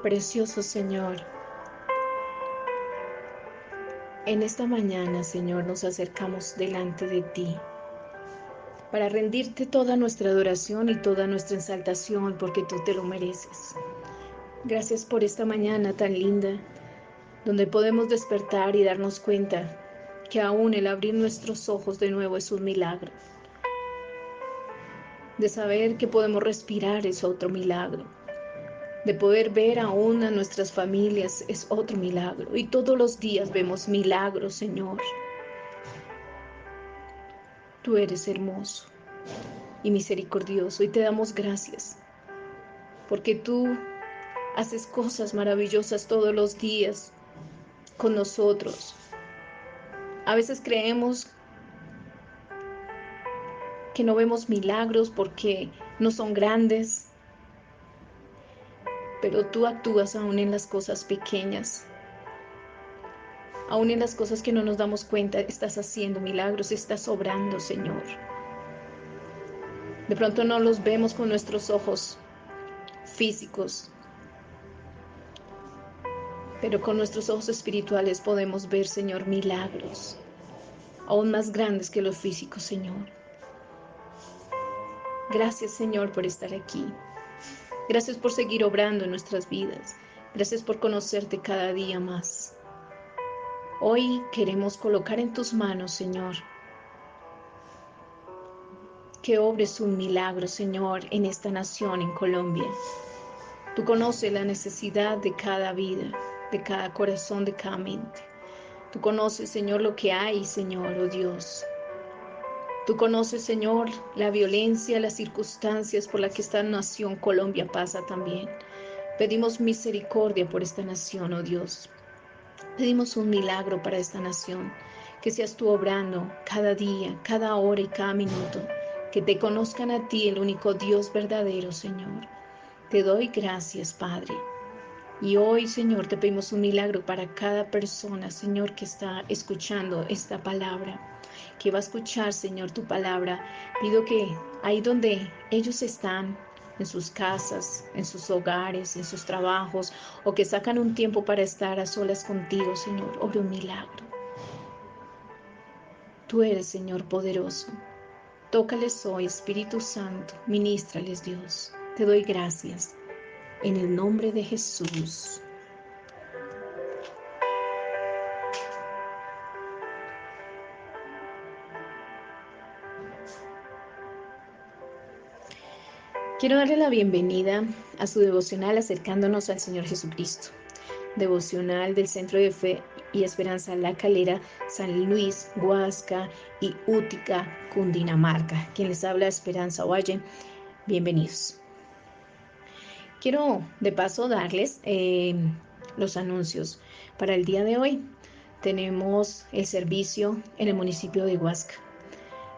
Precioso Señor, en esta mañana, Señor, nos acercamos delante de ti para rendirte toda nuestra adoración y toda nuestra exaltación, porque tú te lo mereces. Gracias por esta mañana tan linda, donde podemos despertar y darnos cuenta que aún el abrir nuestros ojos de nuevo es un milagro. De saber que podemos respirar es otro milagro. De poder ver aún a nuestras familias es otro milagro. Y todos los días vemos milagros, Señor. Tú eres hermoso y misericordioso y te damos gracias porque tú haces cosas maravillosas todos los días con nosotros. A veces creemos que no vemos milagros porque no son grandes, pero tú actúas aún en las cosas pequeñas. Aún en las cosas que no nos damos cuenta, estás haciendo milagros, estás obrando, Señor. De pronto no los vemos con nuestros ojos físicos, pero con nuestros ojos espirituales podemos ver, Señor, milagros, aún más grandes que los físicos, Señor. Gracias, Señor, por estar aquí. Gracias por seguir obrando en nuestras vidas. Gracias por conocerte cada día más. Hoy queremos colocar en tus manos, Señor, que obres un milagro, Señor, en esta nación, en Colombia. Tú conoces la necesidad de cada vida, de cada corazón, de cada mente. Tú conoces, Señor, lo que hay, Señor, oh Dios. Tú conoces, Señor, la violencia, las circunstancias por las que esta nación Colombia pasa también. Pedimos misericordia por esta nación, oh Dios. Pedimos un milagro para esta nación, que seas tú obrando cada día, cada hora y cada minuto, que te conozcan a ti, el único Dios verdadero, Señor. Te doy gracias, Padre. Y hoy, Señor, te pedimos un milagro para cada persona, Señor, que está escuchando esta palabra, que va a escuchar, Señor, tu palabra. Pido que ahí donde ellos están, en sus casas, en sus hogares, en sus trabajos, o que sacan un tiempo para estar a solas contigo, Señor, obre un milagro. Tú eres, Señor, poderoso. Tócales hoy, Espíritu Santo, ministrales, Dios. Te doy gracias. En el nombre de Jesús. Quiero darle la bienvenida a su devocional acercándonos al Señor Jesucristo. Devocional del Centro de Fe y Esperanza La Calera, San Luis, Huasca y Útica, Cundinamarca. Quien les habla, Esperanza Valle. Bienvenidos. Quiero de paso darles los anuncios para el día de hoy. Tenemos el servicio en el municipio de Huasca.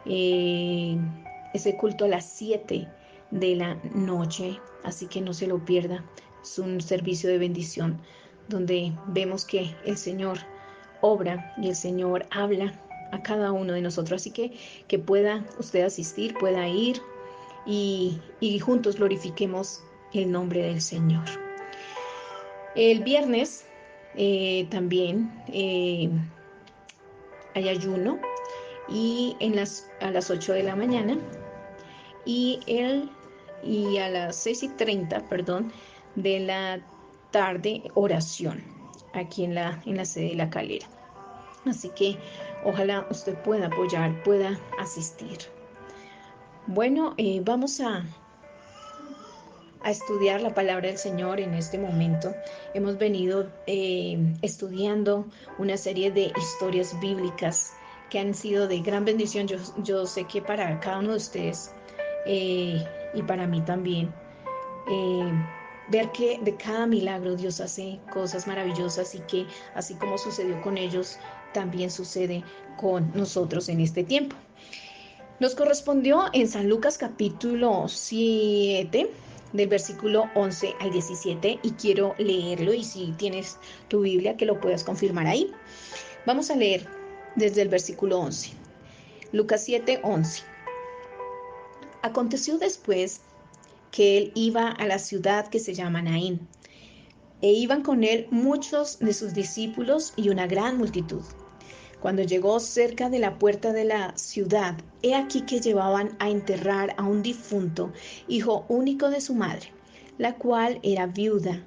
Ese culto a las 7 de la noche, así que no se lo pierda. Es un servicio de bendición donde vemos que el Señor obra y el Señor habla a cada uno de nosotros, así que pueda usted asistir, pueda ir y juntos glorifiquemos el nombre del Señor. El viernes también hay ayuno y a las 8 de la mañana y a las 6:30, de la tarde, oración aquí en la sede de La Calera. Así que ojalá usted pueda apoyar, pueda asistir. Bueno, vamos a estudiar la palabra del Señor en este momento. Hemos venido estudiando una serie de historias bíblicas que han sido de gran bendición. Yo sé que para cada uno de ustedes y para mí también, ver que de cada milagro Dios hace cosas maravillosas y que así como sucedió con ellos, también sucede con nosotros en este tiempo. Nos correspondió en San Lucas capítulo 7, del versículo 11 al 17, y quiero leerlo, y si tienes tu Biblia que lo puedas confirmar ahí. Vamos a leer desde el versículo 11. Lucas 7, 11. Aconteció después que él iba a la ciudad que se llama Naín, e iban con él muchos de sus discípulos y una gran multitud. Cuando llegó cerca de la puerta de la ciudad, he aquí que llevaban a enterrar a un difunto, hijo único de su madre, la cual era viuda,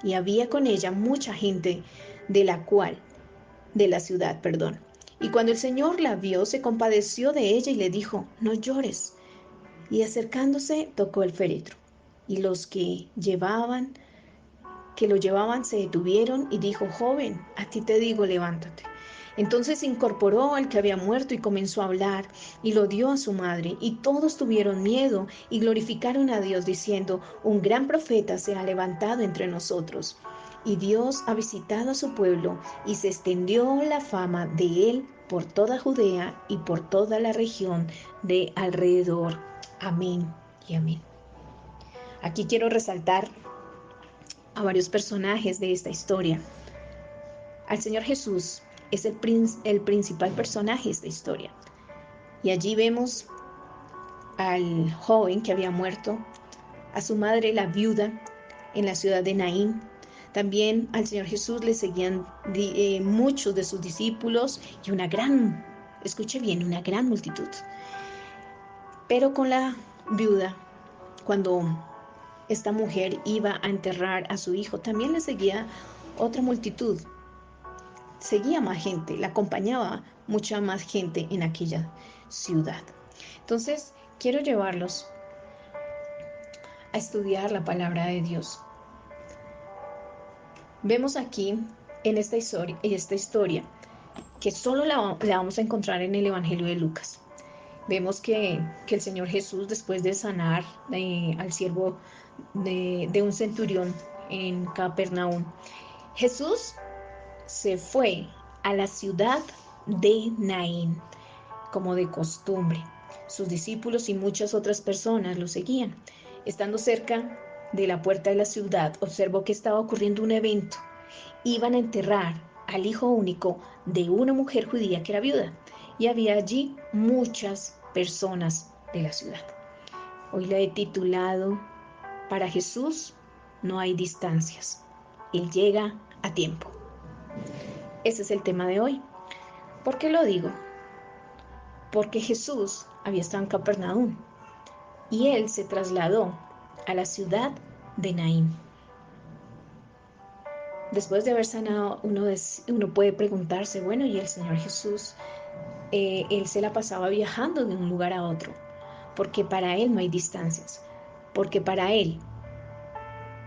y había con ella mucha gente de la ciudad, perdón. Y cuando el Señor la vio, se compadeció de ella y le dijo: no llores. Y acercándose, tocó el féretro. Y los que lo llevaban se detuvieron y dijo: joven, a ti te digo, levántate. Entonces se incorporó el que había muerto y comenzó a hablar y lo dio a su madre, y todos tuvieron miedo y glorificaron a Dios diciendo: un gran profeta se ha levantado entre nosotros, y Dios ha visitado a su pueblo, y se extendió la fama de él por toda Judea y por toda la región de alrededor. Amén y amén. Aquí quiero resaltar a varios personajes de esta historia. Al Señor Jesús es el principal personaje de esta historia. Y allí vemos al joven que había muerto, a su madre, la viuda, en la ciudad de Naín. También al Señor Jesús le seguían muchos de sus discípulos y escuche bien, una gran multitud. Pero con la viuda, cuando esta mujer iba a enterrar a su hijo, también le seguía otra multitud. Seguía más gente, la acompañaba mucha más gente en aquella ciudad. Entonces, quiero llevarlos a estudiar la palabra de Dios. Vemos aquí en esta historia que solo la vamos a encontrar en el Evangelio de Lucas. Vemos que el Señor Jesús, después de sanar al siervo de un centurión en Capernaum, Jesús se fue a la ciudad de Naín, como de costumbre. Sus discípulos y muchas otras personas lo seguían. Estando cerca de la puerta de la ciudad, observó que estaba ocurriendo un evento. Iban a enterrar al hijo único de una mujer judía que era viuda, y había allí muchas personas de la ciudad. Hoy le he titulado: para Jesús no hay distancias, Él llega a tiempo. Ese es el tema de hoy. ¿Por qué lo digo? Porque Jesús había estado en Capernaum y Él se trasladó a la ciudad de Naín. Después de haber sanado, uno puede preguntarse, bueno, ¿y el Señor Jesús? Él se la pasaba viajando de un lugar a otro, porque para Él no hay distancias, porque para Él,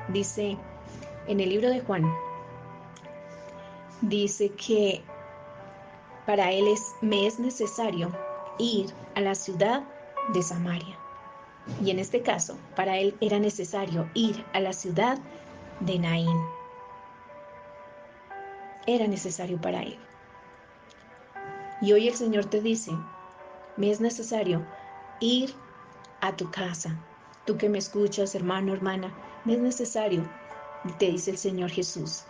dice en el libro de Juan, dice que para Él me es necesario ir a la ciudad de Samaria. Y en este caso, para Él era necesario ir a la ciudad de Naín. Era necesario para Él. Y hoy el Señor te dice: me es necesario ir a tu casa. Tú que me escuchas, hermano, hermana, me es necesario, te dice el Señor Jesús,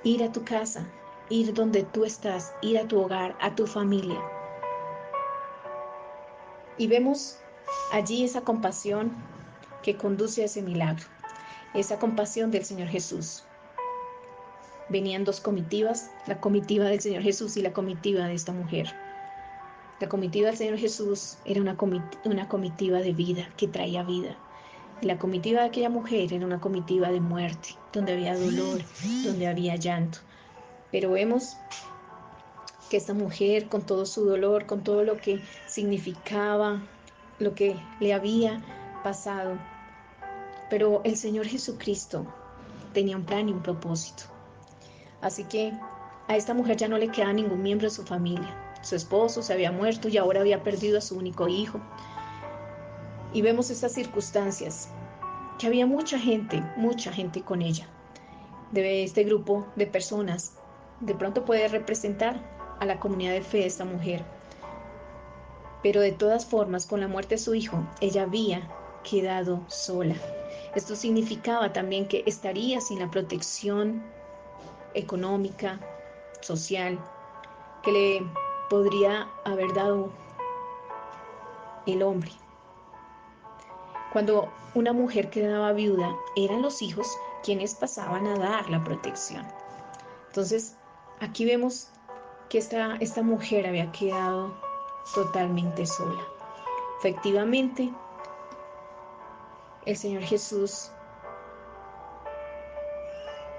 ir a tu casa, ir donde tú estás, ir a tu hogar, a tu familia. Y vemos allí esa compasión que conduce a ese milagro, esa compasión del Señor Jesús. Venían dos comitivas, la comitiva del Señor Jesús y la comitiva de esta mujer. La comitiva del Señor Jesús era una comitiva de vida, que traía vida. Y la comitiva de aquella mujer era una comitiva de muerte, donde había dolor, donde había llanto. Pero vemos que esta mujer, con todo su dolor, con todo lo que significaba, lo que le había pasado, pero el Señor Jesucristo tenía un plan y un propósito. Así que a esta mujer ya no le quedaba ningún miembro de su familia. Su esposo se había muerto y ahora había perdido a su único hijo. Y vemos estas circunstancias, que había mucha gente con ella. De este grupo de personas, de pronto puede representar a la comunidad de fe de esta mujer. Pero de todas formas, con la muerte de su hijo, ella había quedado sola. Esto significaba también que estaría sin la protección económica, social, que le podría haber dado el hombre. Cuando una mujer quedaba viuda, eran los hijos quienes pasaban a dar la protección. Entonces, aquí vemos que esta mujer había quedado totalmente sola. Efectivamente, el Señor Jesús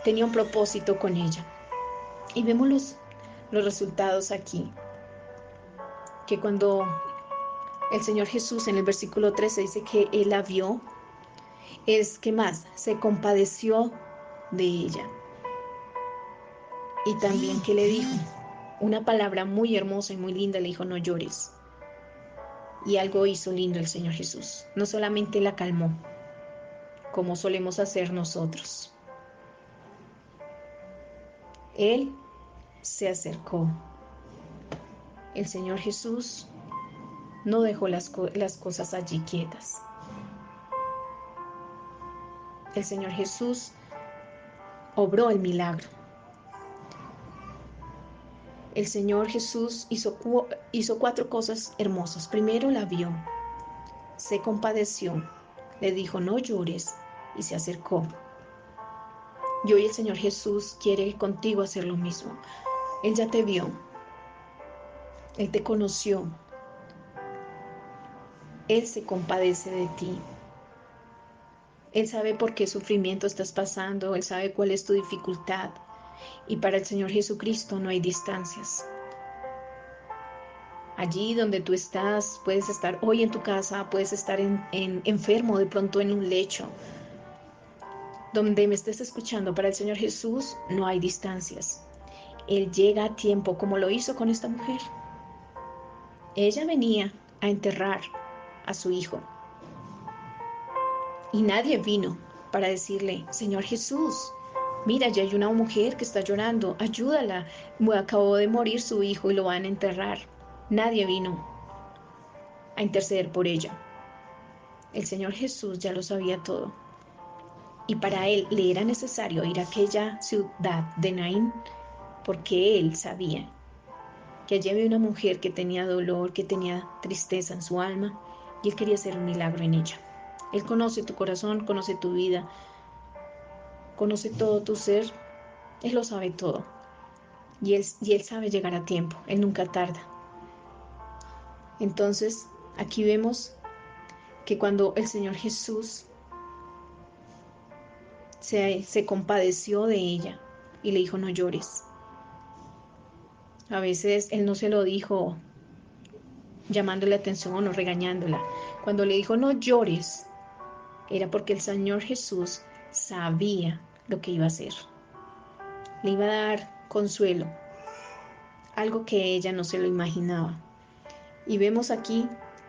tenía un propósito con ella. Y vemos los resultados aquí. Que cuando el Señor Jesús en el versículo 13 dice que Él la vio, es que más se compadeció de ella. Y también que le dijo una palabra muy hermosa y muy linda, le dijo: no llores. Y algo hizo lindo el Señor Jesús. No solamente la calmó, como solemos hacer nosotros. Él se acercó. El Señor Jesús no dejó las cosas allí quietas. El Señor Jesús obró el milagro. El Señor Jesús hizo 4 cosas hermosas. Primero la vio, se compadeció, le dijo: no llores, y se acercó. Y hoy el Señor Jesús quiere contigo hacer lo mismo. Él ya te vio, Él te conoció, Él se compadece de ti. Él sabe por qué sufrimiento estás pasando, Él sabe cuál es tu dificultad. Y para el Señor Jesucristo no hay distancias. Allí donde tú estás, puedes estar hoy en tu casa, puedes estar enfermo de pronto en un lecho. Donde me estés escuchando, para el Señor Jesús no hay distancias. Él llega a tiempo, como lo hizo con esta mujer. Ella venía a enterrar a su hijo. Y nadie vino para decirle: Señor Jesús, mira, ya hay una mujer que está llorando, ayúdala. Acabó de morir su hijo y lo van a enterrar. Nadie vino a interceder por ella. El Señor Jesús ya lo sabía todo. Y para él le era necesario ir a aquella ciudad de Naín, porque él sabía que allí había una mujer que tenía dolor, que tenía tristeza en su alma, y él quería hacer un milagro en ella. Él conoce tu corazón, conoce tu vida, conoce todo tu ser. Él lo sabe todo. Y él sabe llegar a tiempo. Él nunca tarda. Entonces, aquí vemos que cuando el Señor Jesús se compadeció de ella y le dijo: no llores. A veces Él no se lo dijo llamándole atención o regañándola. Cuando le dijo: no llores, era porque el Señor Jesús sabía lo que iba a hacer. Le iba a dar consuelo, algo que ella no se lo imaginaba. Y vemos aquí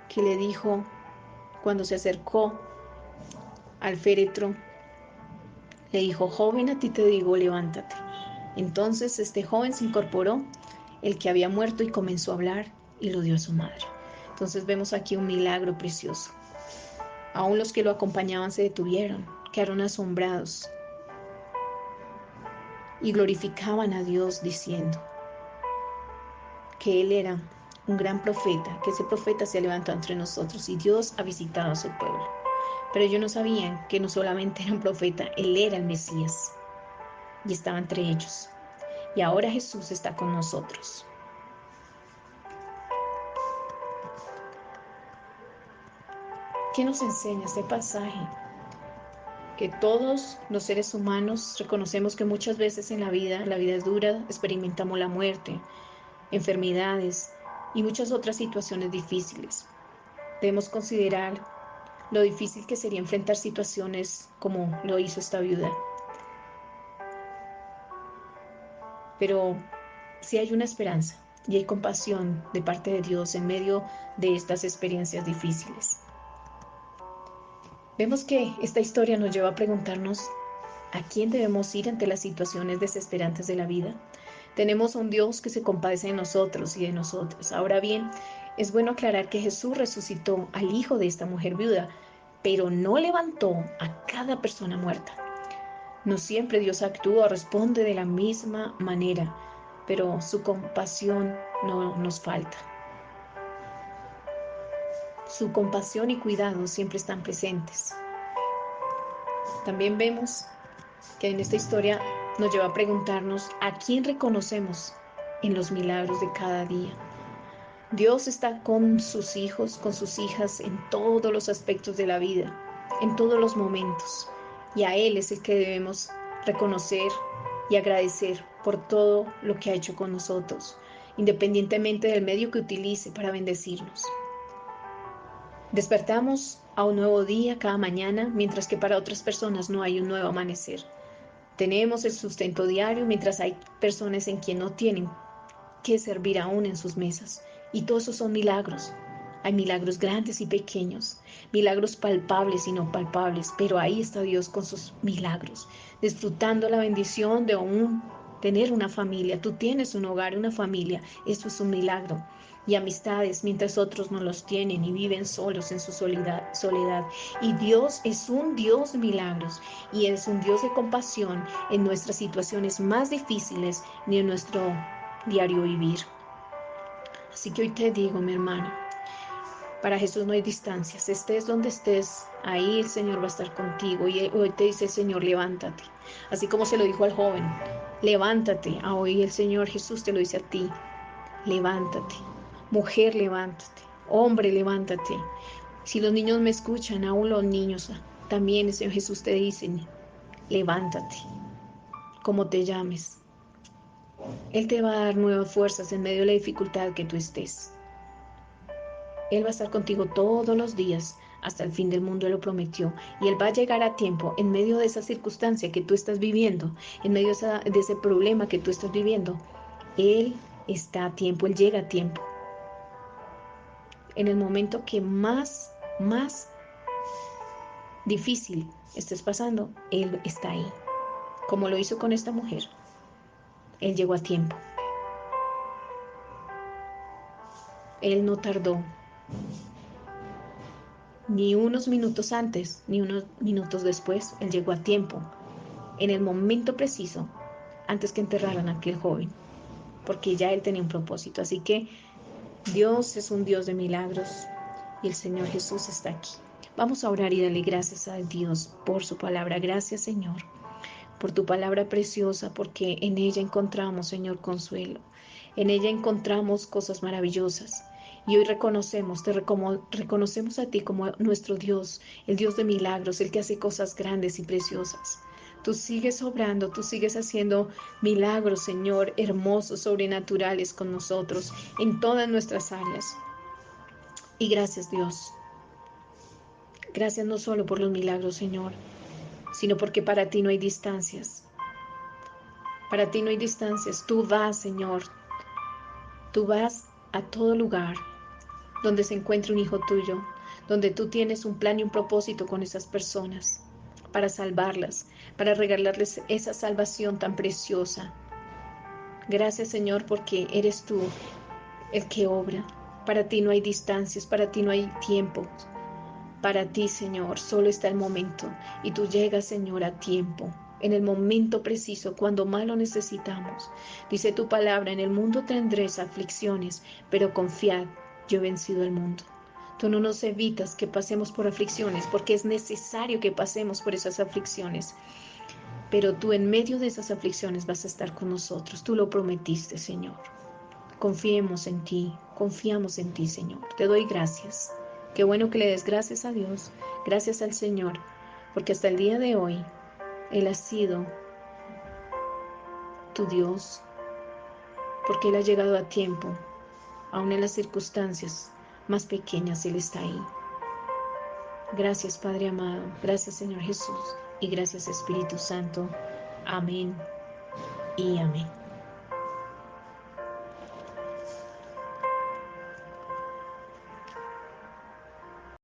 que le dijo, cuando se acercó al féretro, le dijo: joven, a ti te digo, levántate. Entonces este joven se incorporó, el que había muerto, y comenzó a hablar, y lo dio a su madre. Entonces vemos aquí un milagro precioso. Aún los que lo acompañaban se detuvieron, quedaron asombrados y glorificaban a Dios diciendo que Él era un gran profeta, que ese profeta se ha levantado entre nosotros y Dios ha visitado a su pueblo. Pero ellos no sabían que no solamente era un profeta, Él era el Mesías y estaba entre ellos. Y ahora Jesús está con nosotros. ¿Qué nos enseña este pasaje? Que todos los seres humanos reconocemos que muchas veces en la vida es dura, experimentamos la muerte, enfermedades y muchas otras situaciones difíciles. Debemos considerar lo difícil que sería enfrentar situaciones como lo hizo esta viuda. Pero sí hay una esperanza y hay compasión de parte de Dios en medio de estas experiencias difíciles. Vemos que esta historia nos lleva a preguntarnos a quién debemos ir ante las situaciones desesperantes de la vida. Tenemos un Dios que se compadece de nosotros y de nosotras. Ahora bien, es bueno aclarar que Jesús resucitó al hijo de esta mujer viuda, pero no levantó a cada persona muerta. No siempre Dios actúa o responde de la misma manera, pero su compasión no nos falta. Su compasión y cuidado siempre están presentes. También vemos que en esta historia nos lleva a preguntarnos a quién reconocemos en los milagros de cada día. Dios está con sus hijos, con sus hijas en todos los aspectos de la vida, en todos los momentos. Y a Él es el que debemos reconocer y agradecer por todo lo que ha hecho con nosotros, independientemente del medio que utilice para bendecirnos. Despertamos a un nuevo día cada mañana, mientras que para otras personas no hay un nuevo amanecer. Tenemos el sustento diario, mientras hay personas en quien no tienen que servir aún en sus mesas. Y todos esos son milagros. Hay milagros grandes y pequeños, milagros palpables y no palpables, pero ahí está Dios con sus milagros, disfrutando la bendición de aún tener una familia. Tú tienes un hogar, una familia, eso es un milagro. Y amistades, mientras otros no los tienen y viven solos en su soledad. Y Dios es un Dios de milagros y es un Dios de compasión en nuestras situaciones más difíciles y en nuestro diario vivir. Así que hoy te digo, mi hermano, para Jesús no hay distancias. Estés donde estés, ahí el Señor va a estar contigo. Y hoy te dice el Señor, levántate. Así como se lo dijo al joven, levántate. Hoy el Señor Jesús te lo dice a ti, levántate. Mujer, levántate. Hombre, levántate. Si los niños me escuchan, aún los niños, también el Señor Jesús te dice, levántate. Como te llames. Él te va a dar nuevas fuerzas en medio de la dificultad que tú estés. Él va a estar contigo todos los días hasta el fin del mundo, Él lo prometió. Y Él va a llegar a tiempo en medio de esa circunstancia que tú estás viviendo, en medio de ese problema que tú estás viviendo. Él está a tiempo, Él llega a tiempo. En el momento que más difícil estés pasando, Él está ahí. Como lo hizo con esta mujer. Él llegó a tiempo. Él no tardó ni unos minutos antes, ni unos minutos después. Él llegó a tiempo, en el momento preciso, antes que enterraran a aquel joven, porque ya Él tenía un propósito. Así que Dios es un Dios de milagros y el Señor Jesús está aquí. Vamos a orar y darle gracias a Dios por su palabra. Gracias, Señor, por tu palabra preciosa, porque en ella encontramos, Señor, consuelo. En ella encontramos cosas maravillosas. Y hoy reconocemos a ti como nuestro Dios, el Dios de milagros, el que hace cosas grandes y preciosas. Tú sigues obrando, tú sigues haciendo milagros, Señor, hermosos, sobrenaturales con nosotros en todas nuestras áreas. Y gracias, Dios. Gracias no solo por los milagros, Señor, sino porque para ti no hay distancias. Para ti no hay distancias. Tú vas, Señor. Tú vas a todo lugar donde se encuentre un hijo tuyo, donde tú tienes un plan y un propósito con esas personas, para salvarlas, para regalarles esa salvación tan preciosa. Gracias, Señor, porque eres tú el que obra. Para ti no hay distancias, para ti no hay tiempo. Para ti, Señor, solo está el momento y tú llegas, Señor, a tiempo, en el momento preciso, cuando más lo necesitamos. Dice tu palabra, en el mundo tendréis aflicciones, pero confiad, yo he vencido el mundo. Tú no nos evitas que pasemos por aflicciones, porque es necesario que pasemos por esas aflicciones. Pero tú en medio de esas aflicciones vas a estar con nosotros. Tú lo prometiste, Señor. Confiamos en ti, confiamos en ti, Señor. Te doy gracias. Qué bueno que le des gracias a Dios, gracias al Señor, porque hasta el día de hoy Él ha sido tu Dios, porque Él ha llegado a tiempo, aun en las circunstancias más pequeñas, Él está ahí. Gracias, Padre amado, gracias, Señor Jesús, y gracias, Espíritu Santo. Amén y amén.